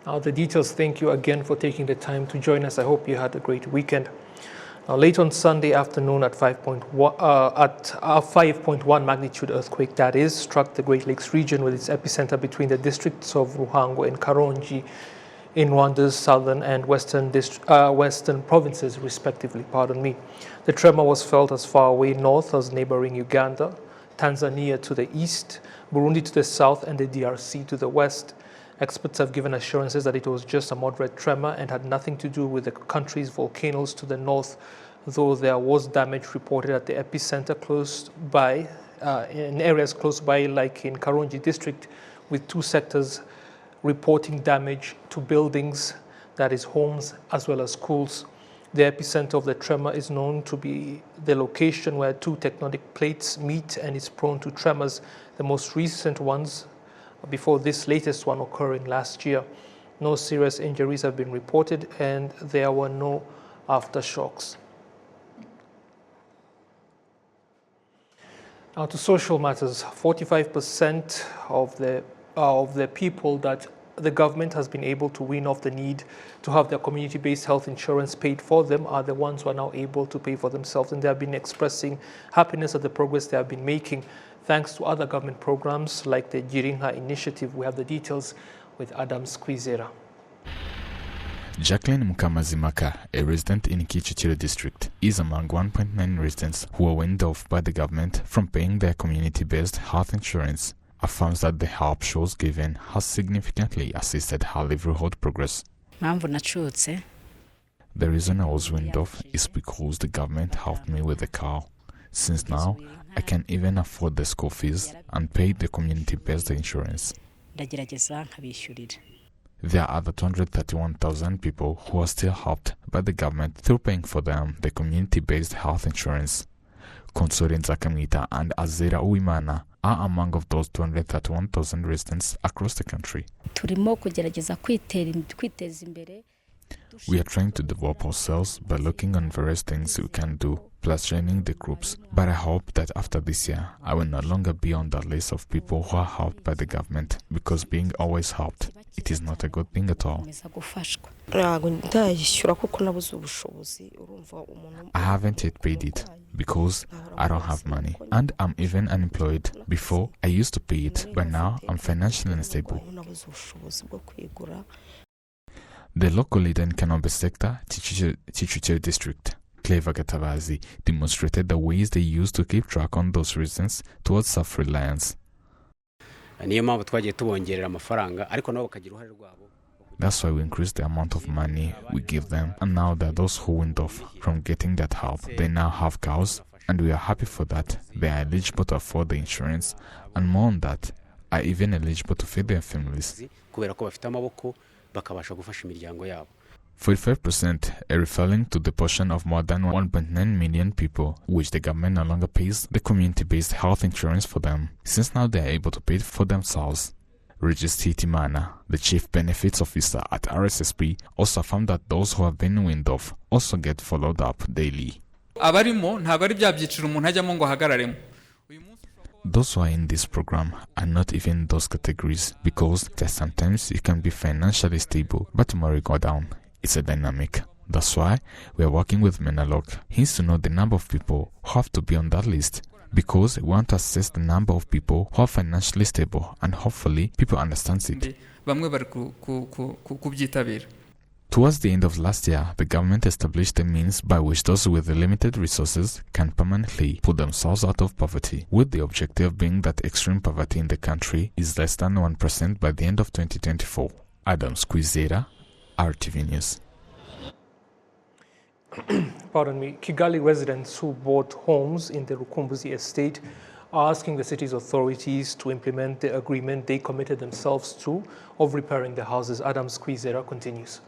The details, thank you again for taking the time to join us. I hope you had a great weekend. Late on Sunday afternoon at 5.1 magnitude earthquake, that is, struck the Great Lakes region with its epicenter between the districts of Ruhango and Karongi in Rwanda's southern and western provinces, respectively. The tremor was felt as far away north as neighboring Uganda, Tanzania to the east, Burundi to the south, and the DRC to the west. Experts have given assurances that it was just a moderate tremor and had nothing to do with the country's volcanoes to the north, though there was damage reported at the epicenter close by, in areas close by, like in Karongi district, with 2 sectors reporting damage to buildings, that is homes, as well as schools. The epicenter of the tremor is known to be the location where 2 tectonic plates meet and is prone to tremors, the most recent ones before this latest one occurring last year. No serious injuries have been reported and there were no aftershocks. Now to social matters, 45% of the people that the government has been able to wean off the need to have their community-based health insurance paid for them are the ones who are now able to pay for themselves, and they have been expressing happiness at the progress they have been making thanks to other government programs like the Girinka initiative. We have the details with Adam Squizera. Jacqueline Mukamazimaka, a resident in Kichichiro district, is among 1.9 residents who were weaned off by the government from paying their community-based health insurance. Affirms that the help she was given has significantly assisted her livelihood progress. The reason I was weaned off is because the government helped me with the car. Since now, I can even afford the school fees and pay the community-based insurance. There are other 231,000 people who are still helped by the government through paying for them the community-based health insurance. Consorin Zakamita and Azera Uimana are among of those 231,000 residents across the country. We are trying to develop ourselves by looking on various things we can do, plus joining the groups. But I hope that after this year, I will no longer be on that list of people who are helped by the government, because being always helped, it is not a good thing at all. I haven't yet paid it because I don't have money and I'm even unemployed. Before, I used to pay it, but now I'm financially unstable. The local leader in Kanombe sector, Chichichiro district, Clever Gatabazi, demonstrated the ways they used to keep track on those reasons towards self-reliance. That's why we increased the amount of money we give them, and now that those who went off from getting that help, they now have cows, and we are happy for that. They are eligible to afford the insurance, and more on that, are even eligible to feed their families. 45% are referring to the portion of more than 1.9 million people, which the government no longer pays the community-based health insurance for them, since now they are able to pay it for themselves. Regis Titimana, the Chief Benefits Officer at RSSP, also found that those who have been weaned off also get followed up daily. Those who are in this program are not even in those categories, because sometimes you can be financially stable, but tomorrow you go down. It's a dynamic. That's why we are working with Menalok. He needs to know the number of people who have to be on that list, because we want to assess the number of people who are financially stable, and hopefully people understand it. Towards the end of last year, the government established a means by which those with limited resources can permanently put themselves out of poverty, with the objective being that extreme poverty in the country is less than 1% by the end of 2024. Adam Squizera, RTV News. Pardon me. Kigali residents who bought homes in the Rukumbuzi estate are asking the city's authorities to implement the agreement they committed themselves to of repairing the houses. Adam Squizera continues.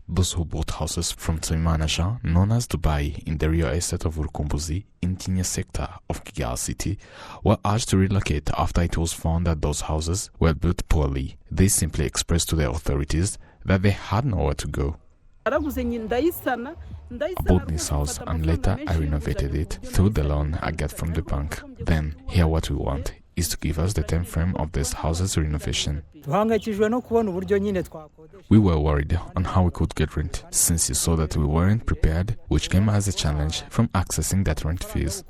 Those who bought houses from Tsimanaja, known as Dubai, in the real estate of Rukumbuzi, in Kinya sector of Kigali city, were urged to relocate after it was found that those houses were built poorly. They simply expressed to the authorities that they had nowhere to go. I bought this house and later I renovated it through the loan I got from the bank. Then, here what we want is to give us the time frame of this house's renovation. We were worried on how we could get rent, since you saw that we weren't prepared, which came as a challenge from accessing that rent fees.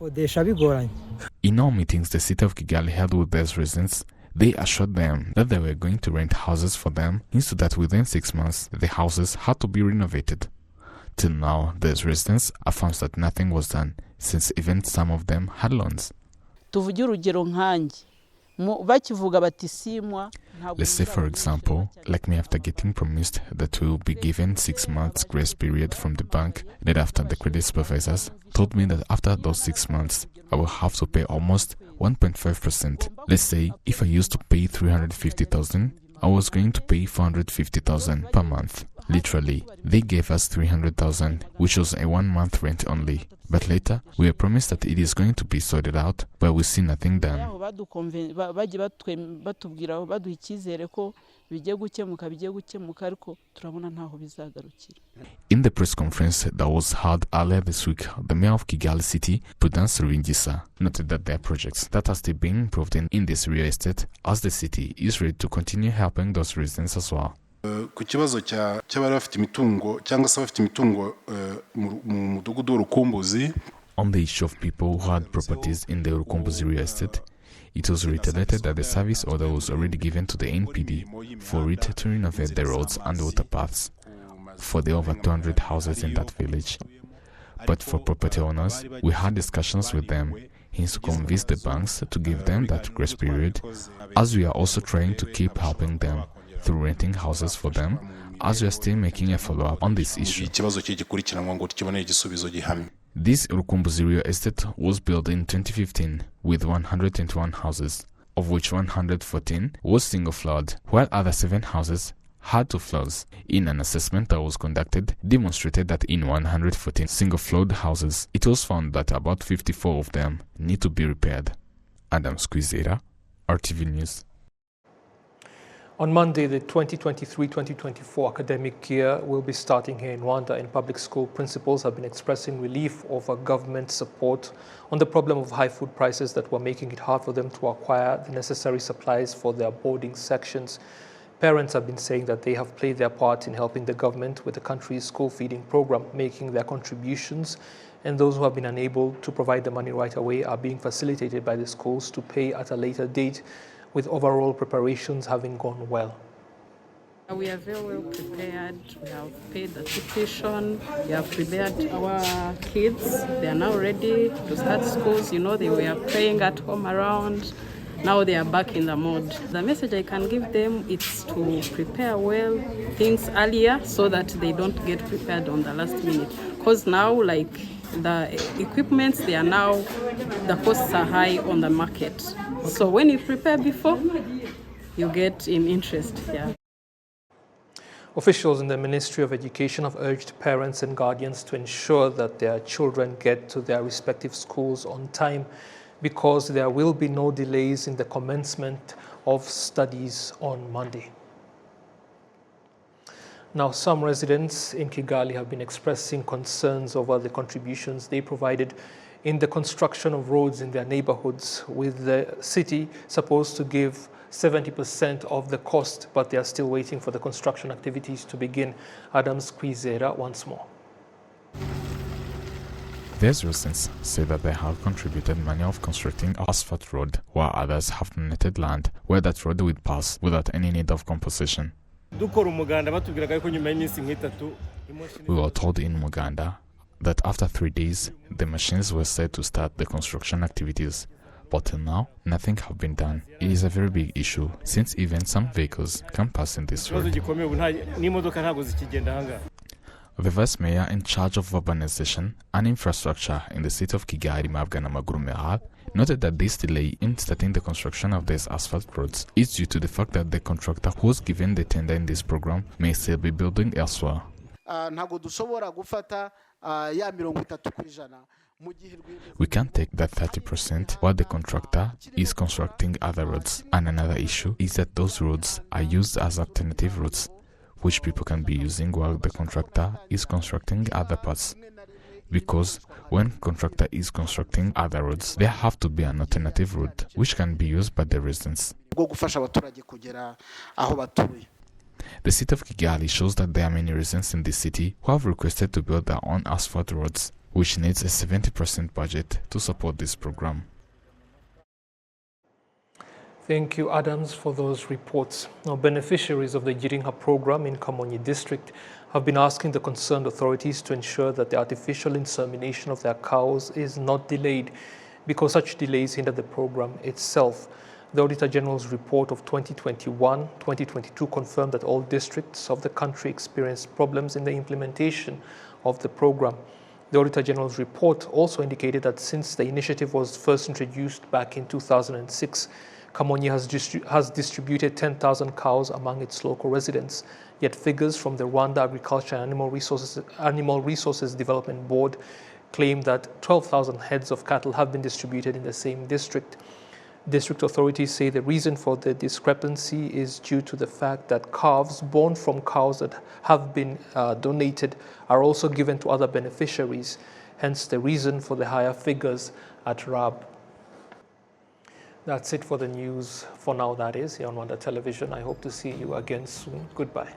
In all meetings the city of Kigali held with these residents, they assured them that they were going to rent houses for them, so that within 6 months the houses had to be renovated. Till now, these residents affirmed that nothing was done, since even some of them had loans. Let's say, for example, like me, after getting promised that we will be given 6 months grace period from the bank, that after the credit supervisors told me that after those 6 months, I will have to pay almost 1.5%. Let's say, if I used to pay 350,000, I was going to pay 450,000 per month. Literally, they gave us 300,000, which was a 1 month rent only. But later, we were promised that it is going to be sorted out, but we see nothing done. In the press conference that was held earlier this week, the mayor of Kigali City, Prudence Rwanda, noted that there are projects that are still being improved in this real estate, as the city is ready to continue helping those residents as well. Ku kibazo cy'abari bafite imitungo cyangwa se bafite imitungo mu mudugudu w'urukumbuzi. On the issue of people who had properties in the Urukumbuzi real estate, it was reiterated that the service order was already given to the NPD for it to renovate the roads and water paths for the over 200 houses in that village. But for property owners, we had discussions with them, hence to convince the banks to give them that grace period, as we are also trying to keep helping them through renting houses for them, as we are still making a follow-up on this issue. This Urukumbuzi real estate was built in 2015 with 121 houses, of which 114 was single-floored, while other 7 houses had 2 floors. In an assessment that was conducted, demonstrated that in 114 single-floored houses, it was found that about 54 of them need to be repaired. Adam Squizera, RTV News. On Monday, the 2023-2024 academic year will be starting here in Rwanda, and public school principals have been expressing relief over government support on the problem of high food prices that were making it hard for them to acquire the necessary supplies for their boarding sections. Parents have been saying that they have played their part in helping the government with the country's school feeding program, making their contributions, and those who have been unable to provide the money right away are being facilitated by the schools to pay at a later date, with overall preparations having gone well. We are very well prepared. We have paid the tuition. We have prepared our kids. They are now ready to start schools. You know, they were playing at home around. Now they are back in the mode. The message I can give them is to prepare well things earlier so that they don't get prepared on the last minute. Because now, like the equipments, they are now, the costs are high on the market. So when you prepare before, you get in interest. Yeah. Officials in the Ministry of Education have urged parents and guardians to ensure that their children get to their respective schools on time, because there will be no delays in the commencement of studies on Monday. Now, some residents in Kigali have been expressing concerns over the contributions they provided in the construction of roads in their neighborhoods, with the city supposed to give 70% of the cost, but they are still waiting for the construction activities to begin. Adam Squizera once more. These residents say that they have contributed money of constructing asphalt road, while others have donated land where that road would pass without any need of composition. We were told in Muganda that after 3 days, the machines were set to start the construction activities. But till now, nothing have been done. It is a very big issue, since even some vehicles can pass in this road. The Vice Mayor in charge of urbanization and infrastructure in the city of Kigali, Mabgana Maguru, noted that this delay in starting the construction of these asphalt roads is due to the fact that the contractor who was given the tender in this program may still be building elsewhere. We can't take that 30% while the contractor is constructing other roads. And another issue is that those roads are used as alternative routes, which people can be using while the contractor is constructing other parts. because when contractor is constructing other roads, there have to be an alternative route which can be used by the residents. The city of Kigali shows that there are many residents in this city who have requested to build their own asphalt roads, which needs a 70% budget to support this program. Thank you, Adams, for those reports. Now, beneficiaries of the Girinka program in Kamonyi district have been asking the concerned authorities to ensure that the artificial insemination of their cows is not delayed, because such delays hinder the program itself. The Auditor General's report of 2021-2022 confirmed that all districts of the country experienced problems in the implementation of the program. The Auditor General's report also indicated that since the initiative was first introduced back in 2006, Kamonyi has distributed 10,000 cows among its local residents, yet figures from the Rwanda Agriculture and Animal Resources Development Board claim that 12,000 heads of cattle have been distributed in the same district. District authorities say the reason for the discrepancy is due to the fact that calves born from cows that have been donated are also given to other beneficiaries, hence the reason for the higher figures at RAB. That's it for the news for now, that is, here on Rwanda Television. I hope to see you again soon. Goodbye.